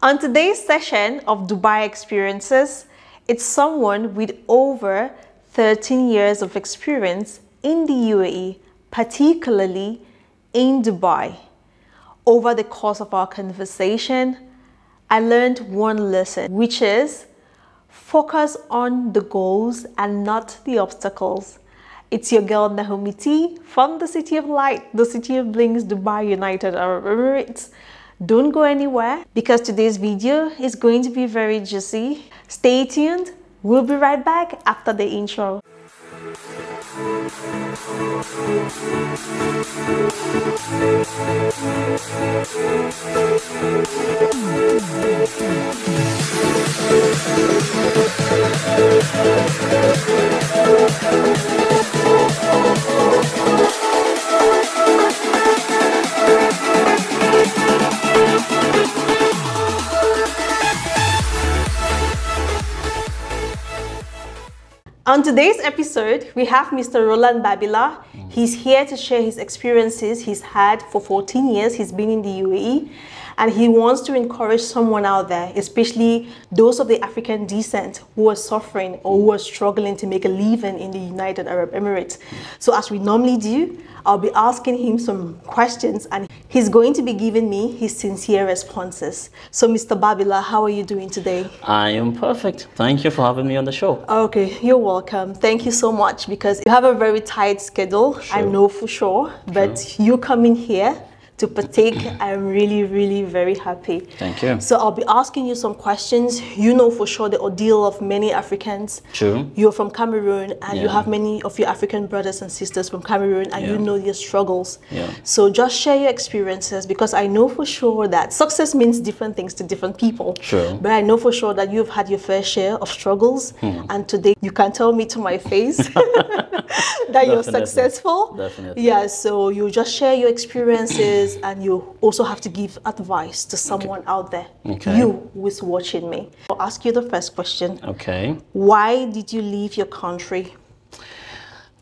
On today's session of Dubai Experiences, it's someone with over 13 years of experience in the UAE, particularly in Dubai. Over the course of our conversation, I learned one lesson, which is focus on the goals and not the obstacles. It's your girl Naomi T from the City of Light, the City of Blings, Dubai, United Arab Emirates. Don't go anywhere because today's video is going to be very juicy. Stay tuned. We'll be right back after the intro. On today's episode, we have Mr. Roland Babila. He's here to share his experiences he's had for 14 years. He's been in the UAE and he wants to encourage someone out there, especially those of the African descent who are suffering or who are struggling to make a living in the United Arab Emirates. So as we normally do, I'll be asking him some questions and he's going to be giving me his sincere responses. So Mr. Babila, how are you doing today? I am perfect. Thank you for having me on the show. Okay, you're welcome. Thank you so much because you have a very tight schedule, I know for sure, but you coming here to partake, I'm really very happy. Thank you. So I'll be asking you some questions. You know for sure the ordeal of many Africans. True. You're from Cameroon and you have many of your African brothers and sisters from Cameroon and you know their struggles. So just share your experiences because I know for sure that success means different things to different people. True. But I know for sure that you've had your fair share of struggles and today you can tell me to my face that you're successful. Definitely. Yeah, so you just share your experiences and you also have to give advice to someone out there, you who is watching me. I'll ask you the first question. Okay. Why did you leave your country?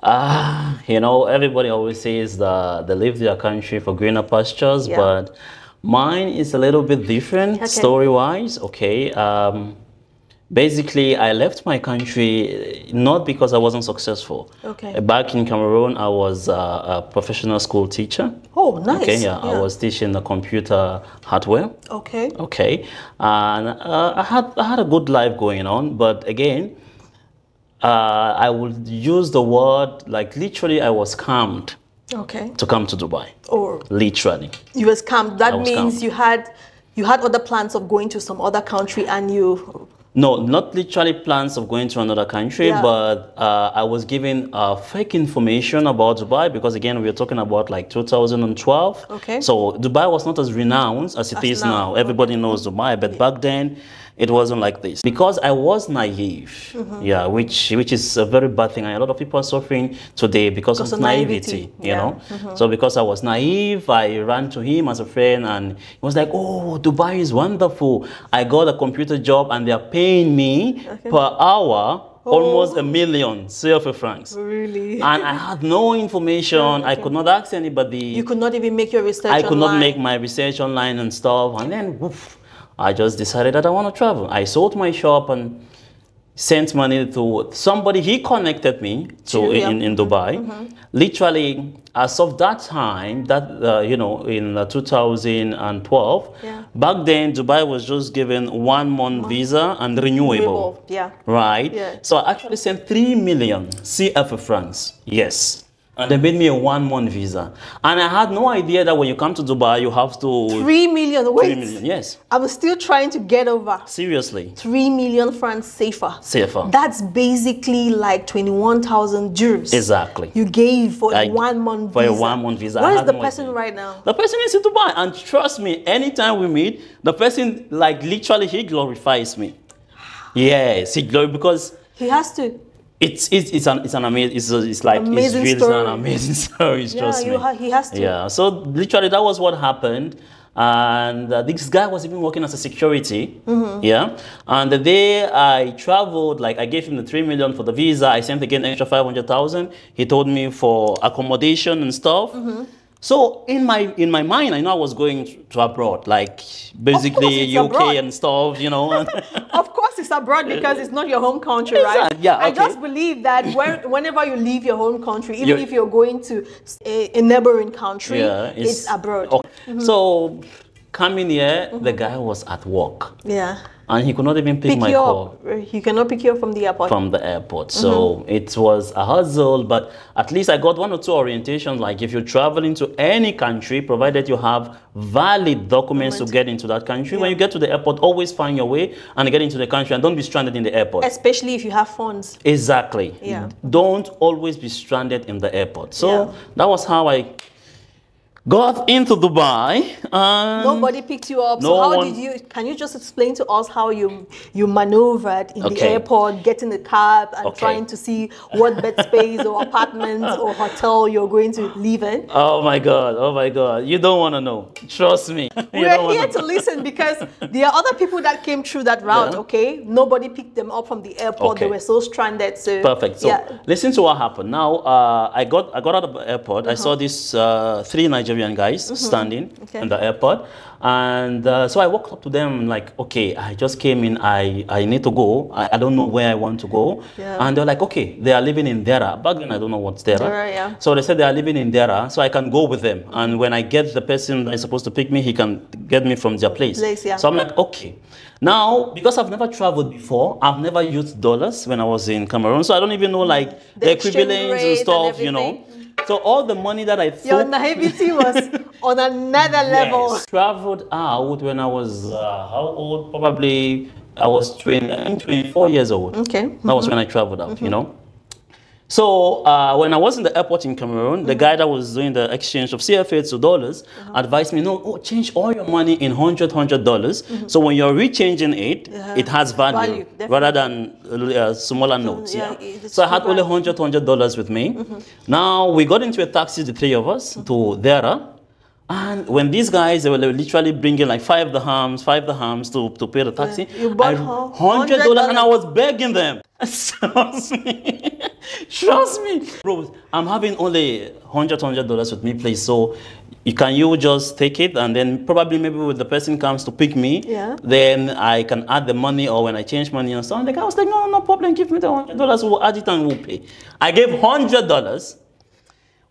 You know, everybody always says that they leave their country for greener pastures, but mine is a little bit different story-wise. Basically, I left my country not because I wasn't successful. Back in Cameroon, I was a professional school teacher. Oh, nice. I was teaching the computer hardware. And I had a good life going on, but again, I would use the word like literally I was scammed. To come to Dubai. Or literally. You were scammed. That means you had other plans of going to some other country and you. No, not literally plans of going to another country, but I was given fake information about Dubai because, again, we are talking about like 2012. So Dubai was not as renowned as it is now. Everybody knows Dubai, but back then it wasn't like this. Because I was naive, which is a very bad thing. And a lot of people are suffering today because of naivety, you know. So because I was naive, I ran to him as a friend and he was like, oh, Dubai is wonderful. I got a computer job and they're paying me per hour almost $1 million CFA francs. Really? And I had no information. I could not ask anybody. You could not even make your research I could not make my research online and stuff. And then, woof, I just decided that I want to travel. I sold my shop and sent money to somebody he connected me to in Dubai. Literally, as of that time, that you know, in 2012, back then Dubai was just given 1 month visa and renewable. Right? So I actually sent 3 million CFA francs. Yes. And they made me a 1 month visa. And I had no idea that when you come to Dubai, you have to... 3 million, wait. 3 million, yes. I was still trying to get over. Seriously. 3 million francs safer. Safer. That's basically like 21,000 dirhams. Exactly. You gave for a 1 month visa. For a 1 month visa. Where is the person right now? The person is in Dubai. And trust me, anytime we meet, the person, like literally, he glorifies me. Yes, he glorifies because... He has to. It's an amazing, it's like amazing it's really an amazing story. Trust me. He has to. Yeah. So literally, that was what happened. And this guy was even working as a security. Yeah. And the day I traveled, like I gave him the 3 million for the visa. I sent again extra 500,000. He told me for accommodation and stuff. So in my mind, I know I was going to abroad, like basically UK abroad. And stuff, you know. Of course it's abroad because it's not your home country, right? Yeah, okay. I just believe that whenever you leave your home country, even if you're going to a neighboring country, it's abroad. Okay. So coming here, the guy was at work. Yeah. And he could not even pick my call. He cannot pick you up from the airport. From the airport. So it was a hustle, but at least I got 1 or 2 orientations. Like if you're traveling to any country, provided you have valid documents to get into that country, when you get to the airport, always find your way and get into the country and don't be stranded in the airport. Especially if you have funds. Exactly. Yeah. Don't always be stranded in the airport. So that was how I got into Dubai. And nobody picked you up. So how did you? Can you just explain to us how you maneuvered in the airport, getting the cab and trying to see what bed space or apartment or hotel you're going to live in? Oh my God! Oh my God! You don't want to know. Trust me. We're here to listen because there are other people that came through that route. Okay, nobody picked them up from the airport. They were so stranded. So perfect. So listen to what happened. Now I got out of the airport. I saw these 3 Nigerian guys standing in the airport, and so I walked up to them like, okay, I just came in, I need to go, I don't know where I want to go, and they're like, okay, they are living in Dera. Back then I don't know what's Dera, so they said they are living in Dera, so I can go with them, and when I get the person that is supposed to pick me, he can get me from their place. So I'm like, okay. Now, because I've never traveled before, I've never used dollars when I was in Cameroon, so I don't even know like the equivalents and stuff, you know. So all the money that I thought... Your naivety was on another level. Yes. Traveled out when I was, how old? Probably, I was 24 years old. Okay. That was when I traveled out, you know. So when I was in the airport in Cameroon, the guy that was doing the exchange of CFA to dollars advised me, no, change all your money in $100. So when you're rechanging it, it has value rather than smaller notes. So I had only $100 with me. Now we got into a taxi, the 3 of us, to Dera. And when these guys, they were literally bringing like 5 dirhams to pay the taxi. You bought $100 and I was begging them. Trust me. Bro, I'm having only $100 with me, please. So can you just take it, and then probably maybe when the person comes to pick me, then I can add the money, or when I change money and so on. The guy was like, no problem, give me the $100, we'll add it and we'll pay. I gave $100.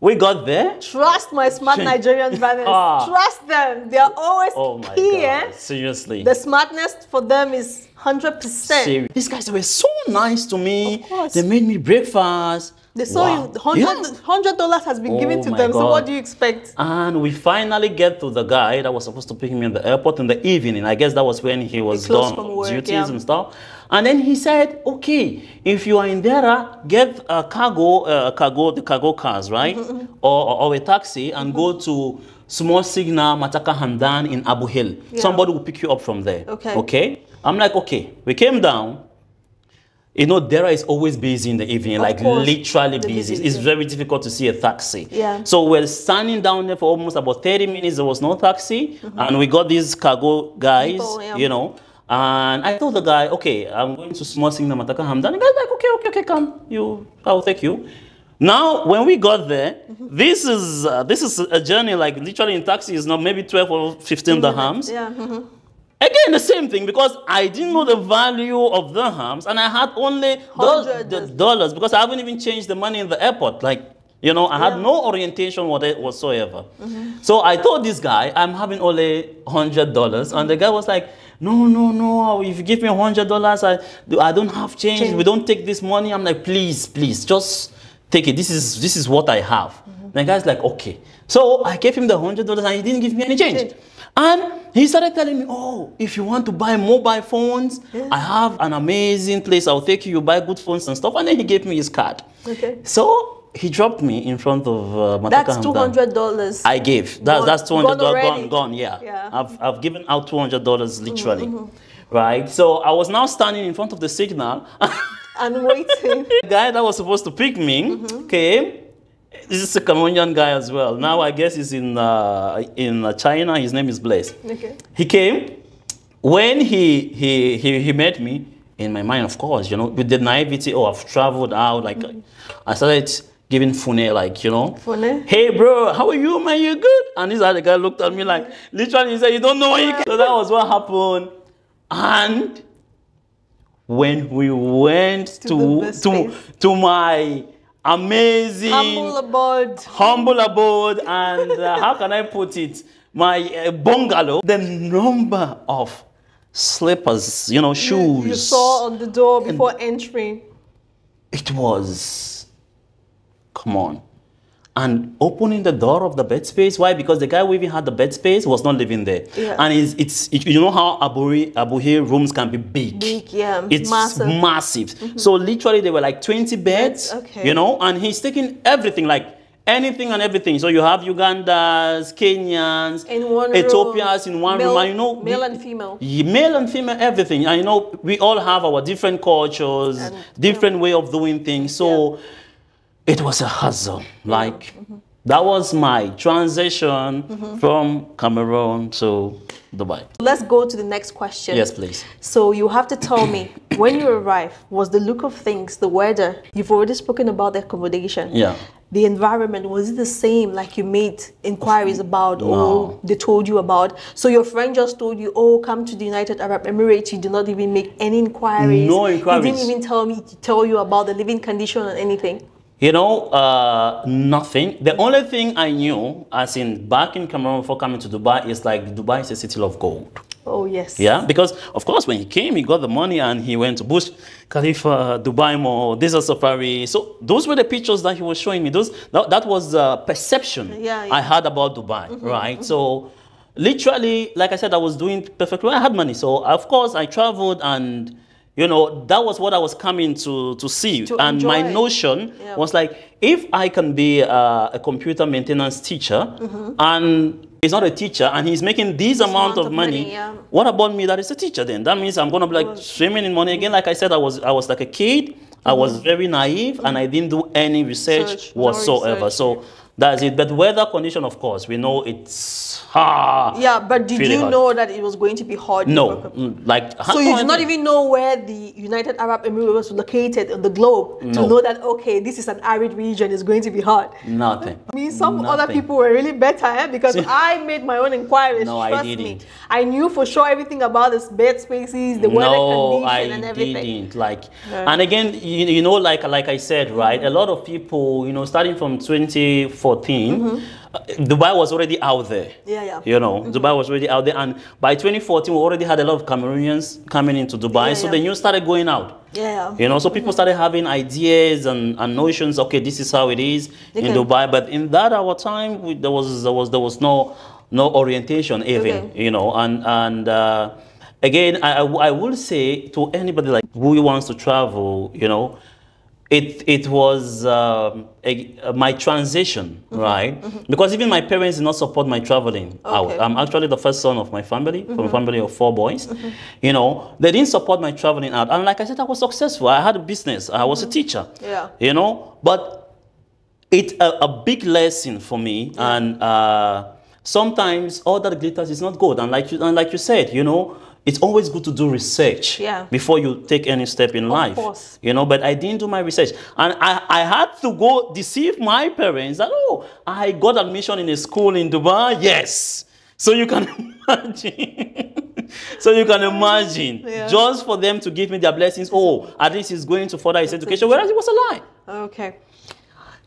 We got there. Trust my smart Nigerian brothers. Trust them. They are always God. Seriously. The smartness for them is 100%. These guys were so nice to me. Of course. They made me breakfast. They saw you. $100 has been given to them. So what do you expect? And we finally get to the guy that was supposed to pick me in the airport in the evening. I guess that was when he was done duties and stuff. And then he said, okay, if you are in Dera, get a the cargo cars, right? Or a taxi and go to Small Signal, Mataka Hamdan in Abu Hill. Somebody will pick you up from there. Okay? I'm like, okay. We came down. You know, Dera is always busy in the evening, like literally busy. It's very difficult to see a taxi. So we're standing down there for almost about 30 minutes. There was no taxi. And we got these cargo guys, you know. And I told the guy, okay, I'm going to Small Signal Mataka Hamdan. The guy's like, okay, come. I'll take you. Now, when we got there, this is a journey, like literally in taxi is not maybe 12 or 15 dirhams. Again, the same thing, because I didn't know the value of dirhams, and I had only the dollars, because I haven't even changed the money in the airport. Like, you know, I had no orientation whatsoever. So I told this guy, I'm having only $100, and the guy was like, no, if you give me $100, I don't have change. We don't take this money. I'm like, please, just take it. This is what I have. The guy's like, okay. So I gave him the $100, and he didn't give me any change. And he started telling me, oh, if you want to buy mobile phones, I have an amazing place. I'll take you. You buy good phones and stuff. And then he gave me his card. So he dropped me in front of Mataka That's $200. I gave. That's $200 gone. I've given out $200 literally. Right? So I was now standing in front of the signal. And waiting. The guy that was supposed to pick me came. This is a Cameroonian guy as well. Now I guess he's in China. His name is Blaise. He came. When he met me, in my mind, of course, you know, with the naivety, oh, I've traveled out. Like I started giving funny, like, you know. Funny? Hey, bro, how are you, man? You good? And this other guy looked at me like, literally, he said, you don't know what you can. So that was what happened. And when we went to my amazing humble abode, and how can I put it, my bungalow, the number of slippers, you know, shoes you saw on the door before entering, it was, come on. And opening the door of the bed space. Why? Because the guy who even had the bed space was not living there. Yeah. And you know how Abu Hir rooms can be big. Big, yeah. It's massive. So literally there were like 20 beds, you know, and he's taking everything, like anything and everything. So you have Ugandans, Kenyans, Ethiopians in one room. And, you know, male and female. Male and female, everything. And you know, we all have our different cultures, and, different way of doing things. So it was a hustle. Like, that was my transition from Cameroon to Dubai. Let's go to the next question. Yes, please. So you have to tell me, when you arrived, was the look of things, the weather, you've already spoken about the accommodation. Yeah. The environment, was it the same like you made inquiries about or they told you about? So your friend just told you, oh, come to the United Arab Emirates. You did not even make any inquiries. No inquiries. He didn't even tell you about the living condition or anything. You know, nothing. The only thing I knew, as in back in Cameroon before coming to Dubai, is like Dubai is a city of gold. Oh, yes. Yeah, because of course when he came, he got the money and he went to Burj Khalifa, Dubai Mall, Desert Safari. So those were the pictures that he was showing me. That was the perception I had about Dubai, right? So literally, like I said, I was doing perfectly well. I had money. So of course I traveled, and you know, that was what I was coming to see. And my notion was like, if I can be a computer maintenance teacher, and he's not a teacher, and he's making this amount of money, what about me that is a teacher then? That means I'm going to be like swimming in money again. Like I said, I was like a kid. I was very naive, and I didn't do any research whatsoever. So that's it. But weather condition, of course, we know it's but did you know that it was going to be hot? No, so you did not even know where the United Arab Emirates was located on the globe to know that, okay, this is an arid region, it's going to be hot. Nothing. I mean, some other people were really better, because I made my own inquiries. No, trust I didn't. me. I knew for sure everything about the bed spaces, the weather condition, and everything. No, I didn't. Like, and again, you know, like I said, right? A lot of people, you know, starting from 2014. Dubai was already out there. You know, Dubai was already out there, and by 2014 we already had a lot of Cameroonians coming into Dubai, so the news started going out. You know, so people started having ideas and notions. Okay, this is how it is in Dubai. But in that our time, there was no orientation even. You know, and again, I will say to anybody like who wants to travel, you know, it was my transition, right? Because even my parents did not support my traveling out. I'm actually the first son of my family, from a family of 4 boys. You know, they didn't support my traveling out. And like I said, I was successful. I had a business. I was a teacher. You know, but it's a big lesson for me. And sometimes all that glitters is not gold. And like you said, you know, it's always good to do research before you take any step in life. Course. You know, but I didn't do my research. And I had to go deceive my parents that, oh, I got admission in a school in Dubai. Yes. So you can imagine. Just for them to give me their blessings. Oh, at least he's going to further his education. Whereas it was a lie. Okay.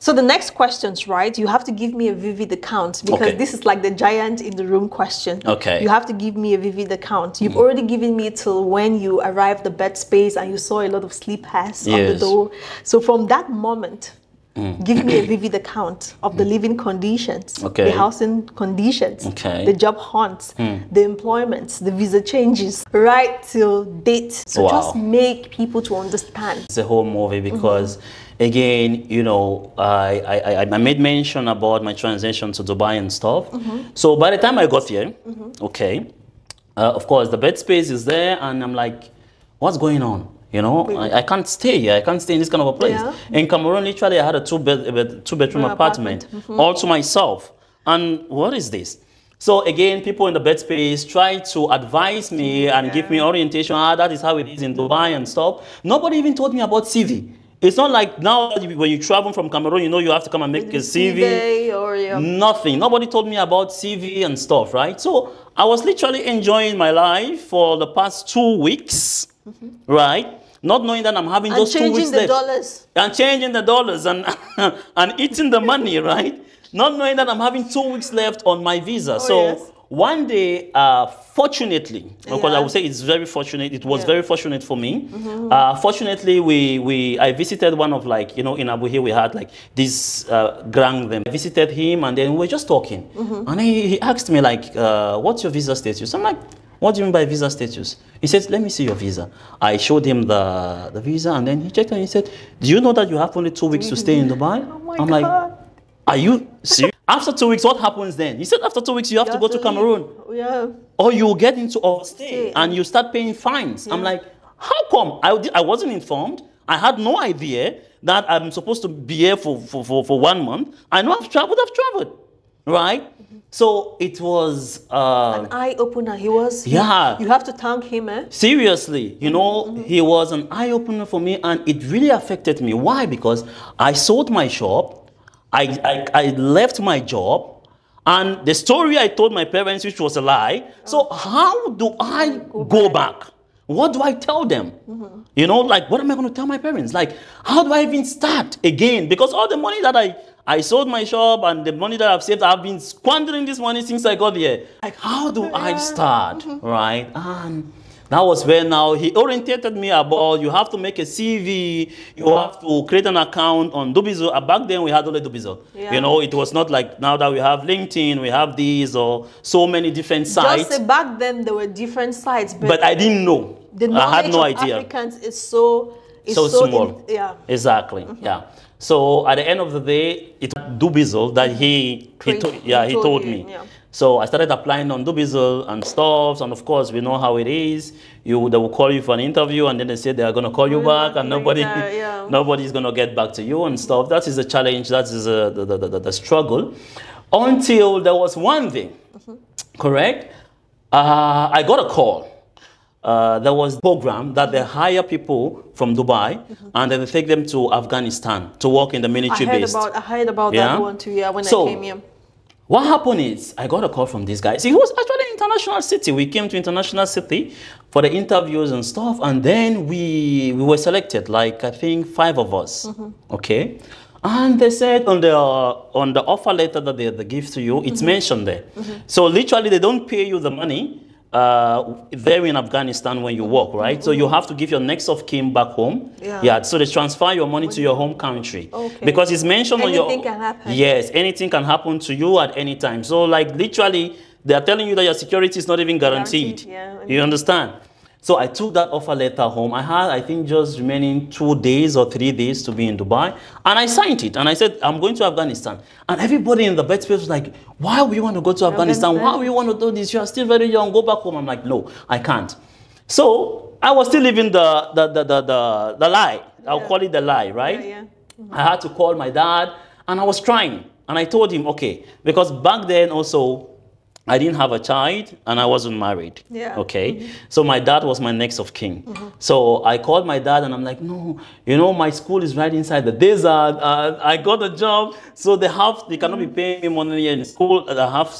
So the next questions, right? You have to give me a vivid account, because this is like the giant in the room question. You have to give me a vivid account. You've already given me till when you arrived the bed space and you saw a lot of sleepers on the door. So from that moment, give me a vivid account of the living conditions, the housing conditions, the job hunts, the employments, the visa changes, right till date. So just make people to understand. It's a whole movie, because again, you know, I made mention about my transition to Dubai and stuff. So by the time I got here, of course, the bed space is there, and I'm like, what's going on? You know, I can't stay here. I can't stay in this kind of a place. In Cameroon, literally, I had a two-bedroom apartment all to myself. And what is this? So again, people in the bed space try to advise me and give me orientation. That is how it is in Dubai and stuff. Nobody even told me about CV. It's not like now when you travel from Cameroon, you know you have to come and make a CV. Or, yeah. Nothing. Nobody told me about CV and stuff, right? So I was literally enjoying my life for the past 2 weeks, right? Not knowing that I'm having just 2 weeks left. Dollars. And changing the dollars and and eating the money, right? Not knowing that I'm having 2 weeks left on my visa. Oh, so yes. one day, fortunately, because I would say it's very fortunate, it was very fortunate for me. Fortunately, I visited one of, like, you know, in Abu Dhabi we had like this grand them. I visited him and then we were just talking. And he asked me like, what's your visa status? I'm like, what do you mean by visa status? He said, let me see your visa. I showed him the visa and then he checked and he said, do you know that you have only 2 weeks to stay in Dubai? Oh my I'm God. like, are you serious? After 2 weeks, what happens then? He said after 2 weeks, you have to go to Cameroon. Yeah. Or you get into overstay and you start paying fines. Yeah. I'm like, how come? I wasn't informed. I had no idea that I'm supposed to be here for 1 month. I know I've traveled, right? So it was an eye-opener. He was. Yeah. You have to thank him, eh? Seriously, you know, he was an eye-opener for me and it really affected me. Why? Because I sold my shop. I left my job, and the story I told my parents, which was a lie. So how do I go back? What do I tell them? You know, like, what am I going to tell my parents? Like, how do I even start again? Because all the money that I sold my shop and the money that I've saved, I've been squandering this money since I got here. Like, how do I start, right? And that was where now he orientated me about you have to make a CV, you have to create an account on Dubizzle. Back then we had only Dubizzle. Yeah. You know, it was not like now that we have LinkedIn, we have these or so many different sites. Just back then there were different sites. But I didn't know. I had no idea. Africans is so small. Yeah. Exactly. Yeah. So at the end of the day, it's Dubizzle that he told me. Yeah. So I started applying on Dubizzle and stuff, and of course we know how it is. They will call you for an interview, and then they say they are going to call you back, and nobody's going to get back to you and stuff. That is the challenge. That is the struggle. Until there was one thing, correct? I got a call. There was a program that they hire people from Dubai and then they take them to Afghanistan to work in the military base. I heard about that one too, yeah, when I came here. What happened is, I got a call from these guys. It was actually an international city. We came to international city for the interviews and stuff, and then we were selected, like I think 5 of us, okay? And they said on the offer letter that they give to you, it's mentioned there. So literally, they don't pay you the money there in Afghanistan when you work, right? So you have to give your next of kin back home. Yeah. So they transfer your money to your home country. Okay. Because it's mentioned on your... Anything can happen. Yes, anything can happen to you at any time. So like literally, they are telling you that your security is not even guaranteed. Yeah. You understand? So I took that offer letter home. I had, I think, just remaining 2 days or 3 days to be in Dubai. And I signed it. And I said, I'm going to Afghanistan. And everybody in the bed space was like, why would you want to go to Afghanistan? Why would you want to do this? You are still very young. Go back home. I'm like, no, I can't. So I was still living the lie. I'll call it the lie, right? I had to call my dad. And I was trying. And I told him, okay, because back then also, I didn't have a child and I wasn't married. Yeah. Okay. So my dad was my next of kin. So I called my dad and I'm like, no, you know, my school is right inside the desert. I got a job. So they cannot be paying me money in school.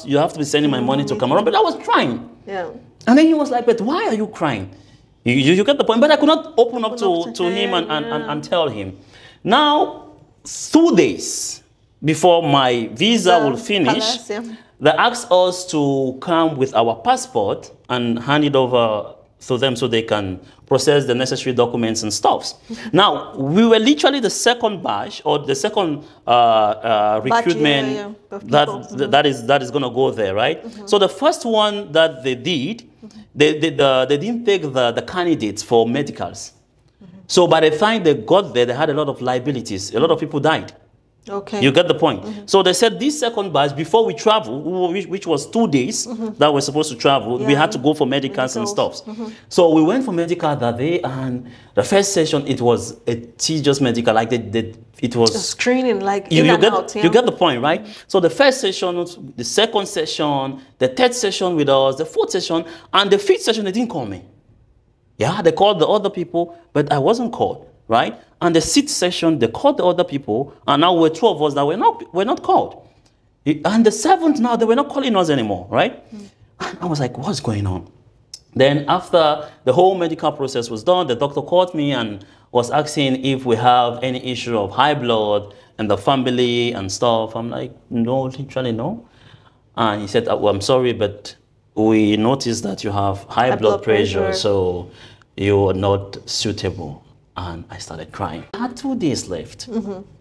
You have to be sending my money to Cameroon. But I was trying. Yeah. And then he was like, but why are you crying? You get the point. But I could not open up to him and tell him. Now, 2 days before my visa will finish, they asked us to come with our passport and hand it over to them so they can process the necessary documents and stuff. Now, we were literally the second batch or the second recruitment that is going to go there, right? So the first one that they did, they didn't take the candidates for medicals. So by the time they got there, they had a lot of liabilities. A lot of people died. Okay. You get the point. So they said this second batch, before we travel, which was 2 days that we're supposed to travel, we had to go for medicals and stuff. So we went for medical that day, and the first session, it was a tedious medical. Like it was a screening, like you get the point, right? So the first session, the second session, the third session with us, the fourth session, and the fifth session, they didn't call me. Yeah, they called the other people, but I wasn't called. right? And the seat session, they called the other people, and now we're 2 of us that were not called. And the 7th now, they were not calling us anymore, right? And I was like, what's going on? Then after the whole medical process was done, the doctor called me and was asking if we have any issue of high blood in the family and stuff. I'm like, no, literally no. And he said, well, I'm sorry, but we noticed that you have high blood pressure, so you're not suitable. And I started crying. I had 2 days left.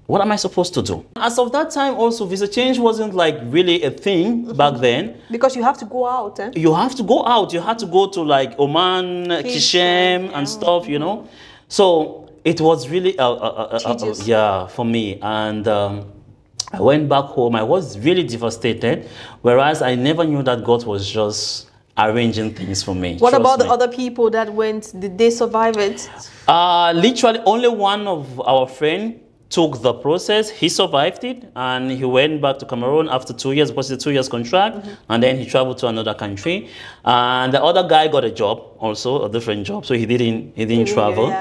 What am I supposed to do? As of that time also, visa change wasn't like really a thing back then. Because you have to go out, eh? You have to go out. You had to go to like Oman, Kishem and stuff, you know. So it was really, for me. And I went back home. I was really devastated, whereas I never knew that God was just arranging things for me. What about the other people that went? Did they survive it? Literally only one of our friends took the process. He survived it, and he went back to Cameroon after 2 years, because it's a 2 years contract, and then he traveled to another country. And the other guy got a job, also a different job, so he didn't travel.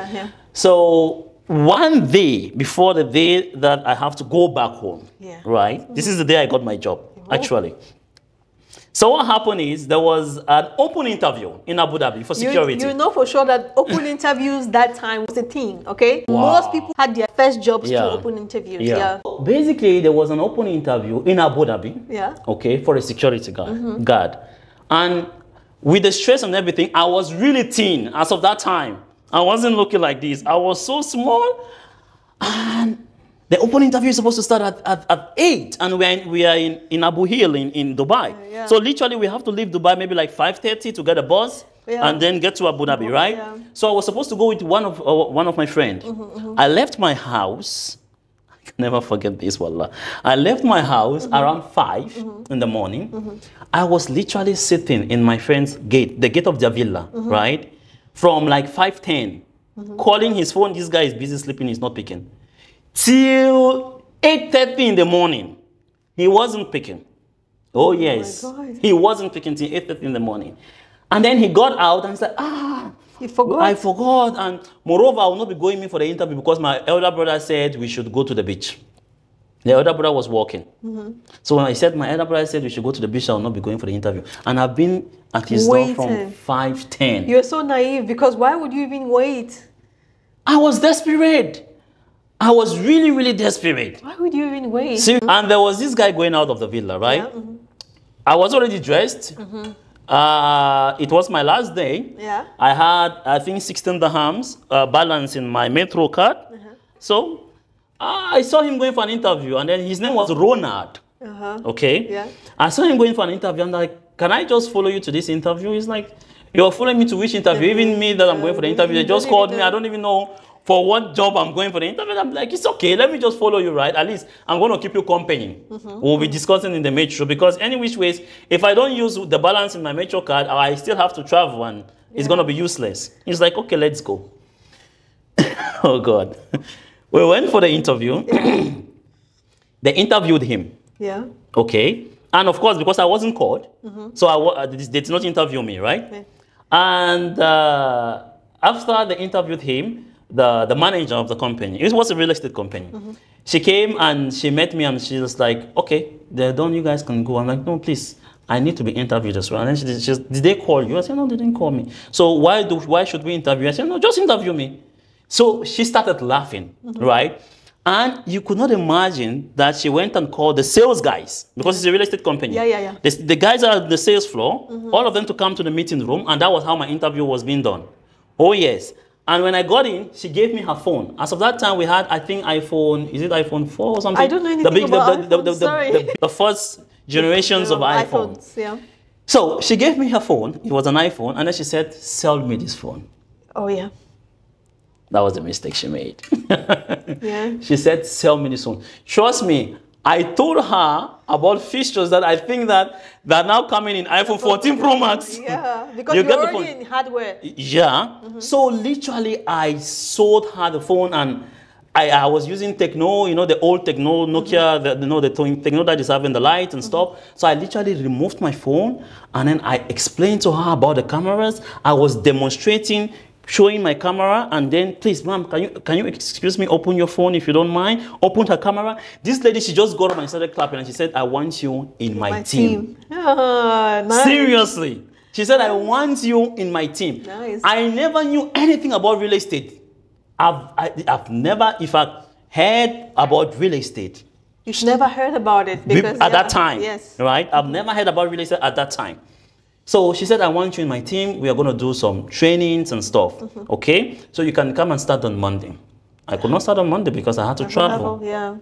So one day before the day that I have to go back home, right? This is the day I got my job, actually. So what happened is there was an open interview in Abu Dhabi for security. You know for sure that open interviews that time was a thing, okay? Wow. Most people had their first jobs through open interviews. Basically, there was an open interview in Abu Dhabi, okay, for a security guard. And with the stress and everything, I was really thin as of that time. I wasn't looking like this. I was so small. And the open interview is supposed to start at 8, and we are in Abu Hill in Dubai. So literally we have to leave Dubai maybe like 5:30 to get a bus and then get to Abu Dhabi, right? So I was supposed to go with one of my friends. I left my house. I can never forget this, wallah. I left my house around 5 in the morning. I was literally sitting in my friend's gate, the gate of their villa, right? From like 5:10, calling his phone. This guy is busy sleeping, he's not picking. Till 8:30 in the morning, he wasn't picking. Oh yes, he wasn't picking till 8:30 in the morning. And then he got out and said, he forgot. I forgot. And moreover, I will not be going in for the interview because my elder brother said we should go to the beach. The elder brother was working. So when I said, my elder brother said we should go to the beach, I will not be going for the interview. And I've been at his door from 5:10. You're so naive, because why would you even wait? I was desperate. I was really, really desperate. Why would you even wait? See, and there was this guy going out of the villa, right? I was already dressed. It was my last day. I had, I think, 16 dirhams balance in my metro card. So I saw him going for an interview, and then his name was Ronald. Okay? I saw him going for an interview. I'm like, can I just follow you to this interview? He's like, you're following me to which interview? Even me that I'm going for the interview, they just called me. I don't even know for what job I'm going for the interview. I'm like, it's okay, let me just follow you, right? At least I'm going to keep you company. We'll be discussing in the metro, because any which ways, if I don't use the balance in my metro card, I still have to travel, and it's going to be useless. He's like, okay, let's go. Oh God. We went for the interview. They interviewed him. Okay. And of course, because I wasn't called, so they did not interview me, right? And after they interviewed him, the manager of the company, it was a real estate company, she came and she met me, and she was like, okay, they're done, you guys can go. I'm like, no, please, I need to be interviewed as well. And then she said, did they call you? I said, no, they didn't call me. So why should we interview? I said, no, just interview me. So she started laughing, right? And you could not imagine that she went and called the sales guys, because it's a real estate company. The guys are on the sales floor, all of them to come to the meeting room, and that was how my interview was being done. Oh yes. And when I got in, she gave me her phone. As of that time, we had, I think, iPhone, is it iPhone 4 or something? I don't know anything about the first generations of iPhones. So she gave me her phone. It was an iPhone. And then she said, sell me this phone. Oh, yeah. That was the mistake she made. She said, sell me this phone. Trust me, I told her about features that I think that are now coming in iPhone 14 Pro Max. Because you're already in hardware. So literally, I sold her the phone, and I was using Techno, you know, the old Techno, Nokia, the Techno that is having the light and stuff. So I literally removed my phone, and then I explained to her about the cameras. I was demonstrating showing my camera, and then, please, ma'am, can you excuse me, open your phone if you don't mind? Opened her camera. This lady, she just got up and started clapping, and she said, I want you in my team. Ah, nice. Seriously. She said, I want you in my team. Nice. I never knew anything about real estate. I've never, in fact, heard about real estate. You've never heard about it because at that time, yes, right? I've never heard about real estate at that time. So she said, I want you in my team. We are going to do some trainings and stuff. Okay? So you can come and start on Monday. I could not start on Monday because I had to travel. Yeah.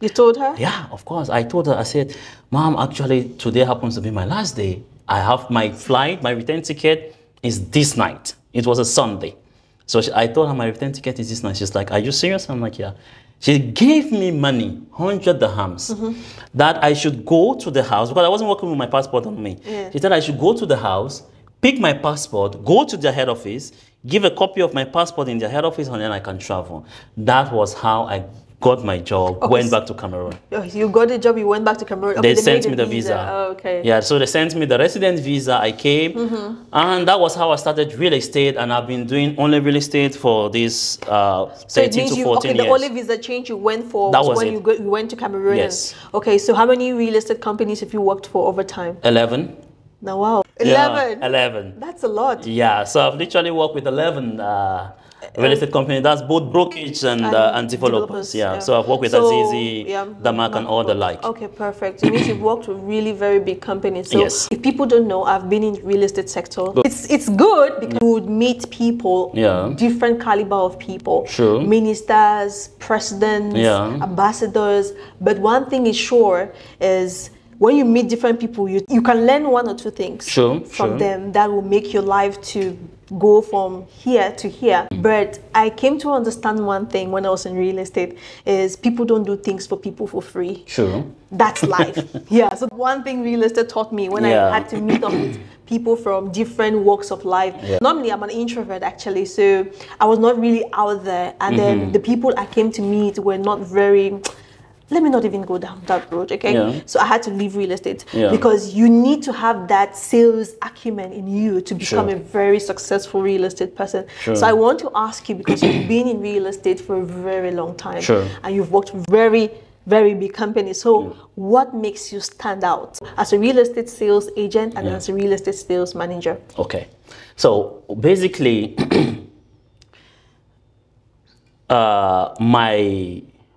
You told her? Yeah, of course. I told her, I said, Mom, actually, today happens to be my last day. I have my flight, my return ticket is this night. It was a Sunday. So I told her my return ticket is this night. She's like, are you serious? I'm like, yeah. She gave me money, 100 dirhams, that I should go to the house, because I wasn't working with my passport on me. Yeah. She said I should go to the house, pick my passport, go to their head office, give a copy of my passport in their head office, and then I can travel. That was how I got my job, went back to Cameroon. You got the job, you went back to Cameroon. Okay, they sent me the visa. Oh, okay. Yeah, so they sent me the resident visa, I came, and that was how I started real estate, and I've been doing only real estate for this 13 to 14 years. The only visa change you went for was when you went to Cameroon. Yes. Okay, so how many real estate companies have you worked for over time? 11. Now, wow. 11? Yeah, 11. That's a lot. Yeah, so I've literally worked with 11 real estate company. That's both brokerage and developers. Yeah. So I've worked with Azizi, Damak, and all the like. Okay, perfect. It means you've worked with really very big companies. So yes. If people don't know, I've been in real estate sector. It's good because you would meet people, different caliber of people. Sure. Ministers, presidents, ambassadors. But one thing is sure is when you meet different people, you can learn one or two things from them that will make your life to go from here to here. But I came to understand one thing when I was in real estate is people don't do things for people for free. Sure. That's life. Yeah. So one thing real estate taught me when I had to meet up with people from different walks of life. Yeah. Normally I'm an introvert actually, so I was not really out there. And then the people I came to meet were not very, let me not even go down that road, okay? Yeah. So I had to leave real estate because you need to have that sales acumen in you to become a very successful real estate person. So I want to ask you, because you've been in real estate for a very long time and you've worked with very, very big companies. So what makes you stand out as a real estate sales agent and as a real estate sales manager? Okay. So basically,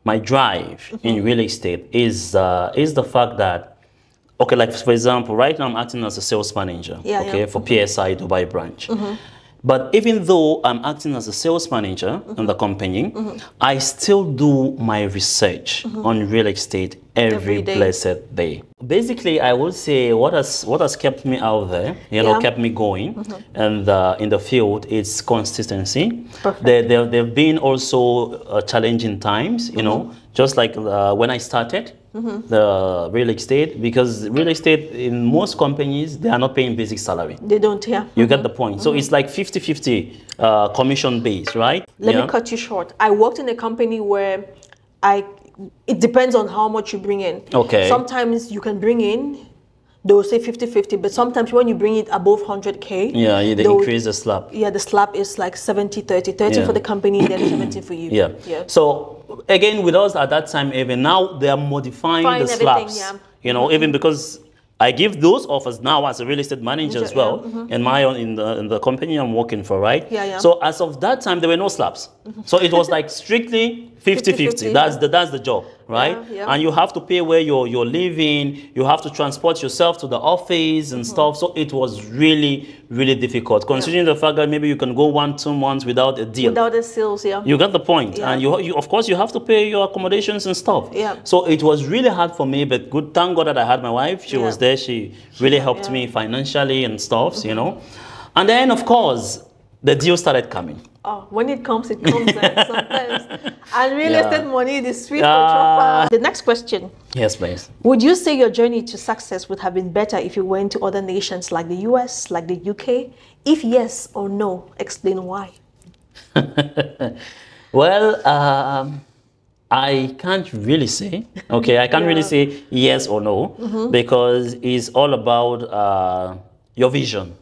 my drive in real estate is the fact that, okay, like for example, right now I'm acting as a sales manager, for PSI Dubai branch. But even though I'm acting as a sales manager in the company, I still do my research on real estate every blessed day. Basically, I would say what has kept me out there, kept me going, and in the field is consistency. There've been also challenging times, just like when I started the real estate, because real estate in most companies, they are not paying basic salary. They don't, You get the point. So it's like 50-50 commission based, right? Let me cut you short. I worked in a company where it depends on how much you bring in. Okay. Sometimes you can bring in, they will say 50-50, but sometimes when you bring it above 100K, they increase the slab. Yeah, the slab is like 70-30. 30 for the company, then 70 for you. Yeah. So again, with us at that time, even now they are modifying the slabs. Even because I give those offers now as a real estate manager as well, in the company I'm working for, right? So as of that time, there were no slabs. So it was like strictly 50-50. That's the job, right? And you have to pay where you're living. You have to transport yourself to the office and stuff. So it was really, really difficult, considering the fact that maybe you can go 1-2 months without a deal. Without the sales, You got the point. And you of course, you have to pay your accommodations and stuff. So it was really hard for me, but thank God that I had my wife. She was there. She really helped me financially and stuff, And then, of course, the deal started coming. Oh, when it comes sometimes. And real estate money is sweet for chopper. The next question. Yes, please. Would you say your journey to success would have been better if you went to other nations like the US, like the UK? If yes or no, explain why. Well, I can't really say. Okay, I can't really say yes or no, because it's all about your vision.